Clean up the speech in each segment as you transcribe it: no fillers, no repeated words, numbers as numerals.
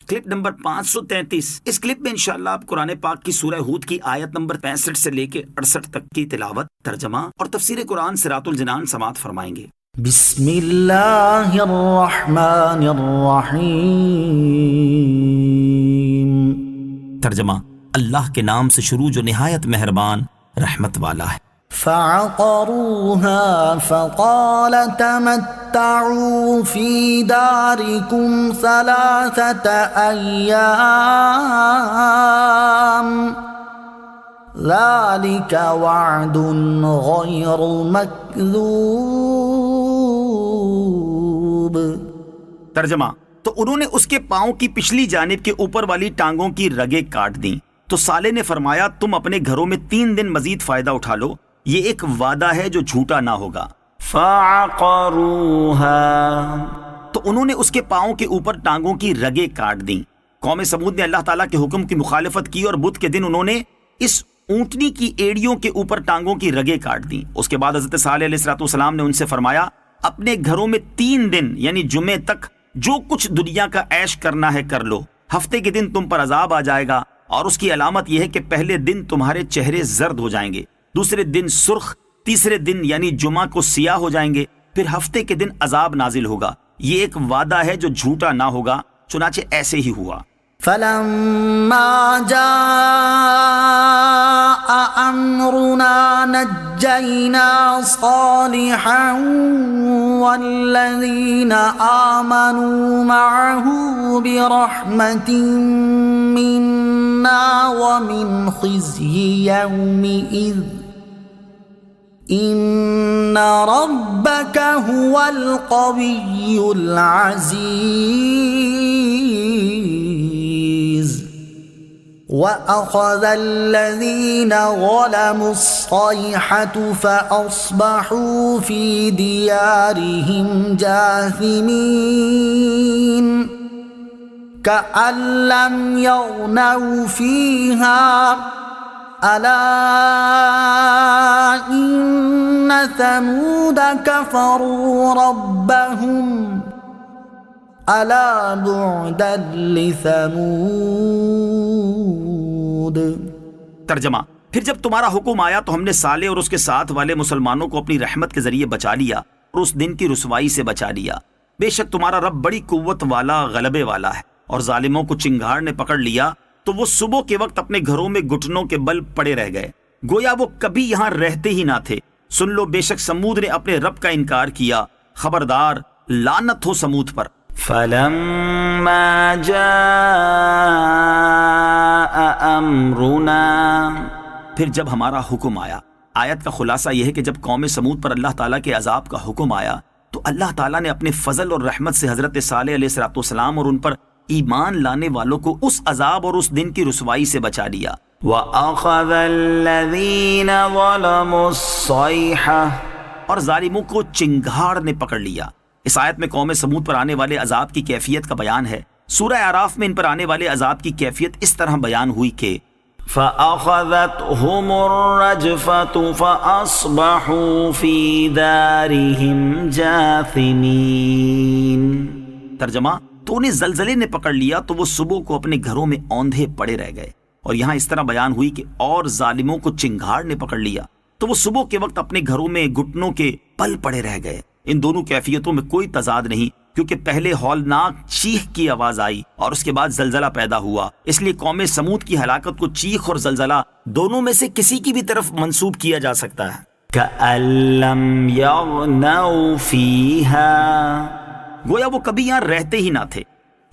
Clip number 533۔ اس clip میں انشاءاللہ آپ قرآن پاک کی سورہ ہود کی آیت نمبر 65 سے لے کے 68 تک کی تلاوت، ترجمہ اور تفسیر قرآن صراط الجنان سماعت فرمائیں گے۔ بسم اللہ الرحمن الرحیم۔ ترجمہ، اللہ کے نام سے شروع جو نہایت مہربان رحمت والا ہے۔ فعقروها فقال تمتعوا في داركم 3 أيام ذلك وعد غير مكذوب۔ ترجمہ، تو انہوں نے اس کے پاؤں کی پچھلی جانب کے اوپر والی ٹانگوں کی رگیں کاٹ دیں، تو صالح نے فرمایا تم اپنے گھروں میں 3 دن مزید فائدہ اٹھا لو، یہ ایک وعدہ ہے جو جھوٹا نہ ہوگا۔ فعقروها، تو انہوں نے اس کے پاؤں کے اوپر ٹانگوں کی رگیں کاٹ دیں۔ قوم سمود نے اللہ تعالیٰ کے حکم کی مخالفت کی اور بدھ کے دن انہوں نے اس اونٹنی کی ایڑیوں کے اوپر ٹانگوں کی رگیں کاٹ دیں۔ اس کے بعد حضرت صالح علیہ السلام نے ان سے فرمایا اپنے گھروں میں 3 دن یعنی جمعے تک جو کچھ دنیا کا عیش کرنا ہے کر لو، ہفتے کے دن تم پر عذاب آ جائے گا، اور اس کی علامت یہ ہے کہ پہلے دن تمہارے چہرے زرد ہو جائیں گے، دوسرے دن سرخ، تیسرے دن یعنی جمعہ کو سیاہ ہو جائیں گے، پھر ہفتے کے دن عذاب نازل ہوگا، یہ ایک وعدہ ہے جو جھوٹا نہ ہوگا۔ چنانچہ ایسے ہی ہوا۔ فلما جاء امرنا نجينا صالحا والذين آمنوا معه برحمة منا ومن خزي يومئذ ان ربك هو القوي العزيز وأخذ الذين ظلموا الصيحة فأصبحوا في ديارهم جاثمين كأن لم يغنوا فيها ألا إن ثمود كفروا ربهم ألا بعدا لثمود۔ ترجمہ، پھر جب تمہارا حکم آیا تو ہم نے صالح اور اس کے ساتھ والے مسلمانوں کو اپنی رحمت کے ذریعے بچا لیا اور اس دن کی رسوائی سے بچا لیا۔ بے شک تمہارا رب بڑی قوت والا غلبے والا ہے۔ اور ظالموں کو چنگھاڑ نے پکڑ لیا تو وہ صبح کے وقت اپنے گھروں میں گھٹنوں کے بل پڑے رہ گئے، گویا وہ کبھی یہاں رہتے ہی نہ تھے۔ سن لو، بے شک سمود نے اپنے رب کا انکار کیا، خبردار لعنت ہو سمود پر۔ فلما جاء امرنا، پھر جب ہمارا حکم آیا۔ آیت کا خلاصہ یہ ہے کہ جب قوم سمود پر اللہ تعالیٰ کے عذاب کا حکم آیا تو اللہ تعالیٰ نے اپنے فضل اور رحمت سے حضرت صالح علیہ السلام اور ان پر ایمان لانے والوں کو اس عذاب اور اس دن کی رسوائی سے بچا لیا۔ وَأَخَذَ الَّذِينَ ظَلَمُوا الصَّيْحَةُ، اور ظالموں کو چنگھاڑ نے پکڑ لیا۔ اس آیت میں قوم سمود پر آنے والے عذاب کی کیفیت کا بیان ہے۔ سورہ اعراف میں ان پر آنے والے عذاب کی کیفیت اس طرح بیان ہوئی کہ فَأَخَذَتْهُمُ الرَّجْفَةُ فَأَصْبَحُوا فِي دَارِهِمْ جَاثِمِينَ۔ ترجمہ، تو انہیں زلزلے نے پکڑ لیا تو وہ صبح کو اپنے گھروں میں اوندھے پڑے رہ گئے۔ اور یہاں اس طرح بیان ہوئی کہ اور ظالموں کو چنگھاڑ نے پکڑ لیا تو وہ صبح کے وقت اپنے گھروں میں گھٹنوں کے پل پڑے رہ گئے۔ ان دونوں کیفیتوں میں کوئی تضاد نہیں، کیونکہ پہلے ہولناک چیخ کی آواز آئی اور اس کے بعد زلزلہ پیدا ہوا، اس لیے قوم سمود کی ہلاکت کو چیخ اور زلزلہ دونوں میں سے کسی کی بھی طرف منسوب کیا جا سکتا ہے۔ كَأَن لَّمْ يَغْنَوْا فِيهَا، گویا وہ کبھی یہاں رہتے ہی نہ تھے،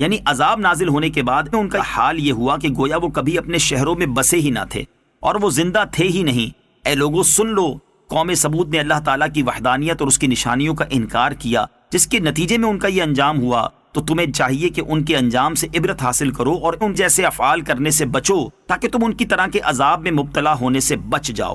یعنی عذاب نازل ہونے کے بعد ان کا حال یہ ہوا کہ گویا وہ کبھی اپنے شہروں میں بسے ہی نہ تھے اور وہ زندہ تھے ہی نہیں۔ اے لوگو سن لو، قوم سمود نے اللہ تعالیٰ کی وحدانیت اور اس کی نشانیوں کا انکار کیا، جس کے نتیجے میں ان کا یہ انجام ہوا، تو تمہیں چاہیے کہ ان کے انجام سے عبرت حاصل کرو اور ان جیسے افعال کرنے سے بچو تاکہ تم ان کی طرح کے عذاب میں مبتلا ہونے سے بچ جاؤ۔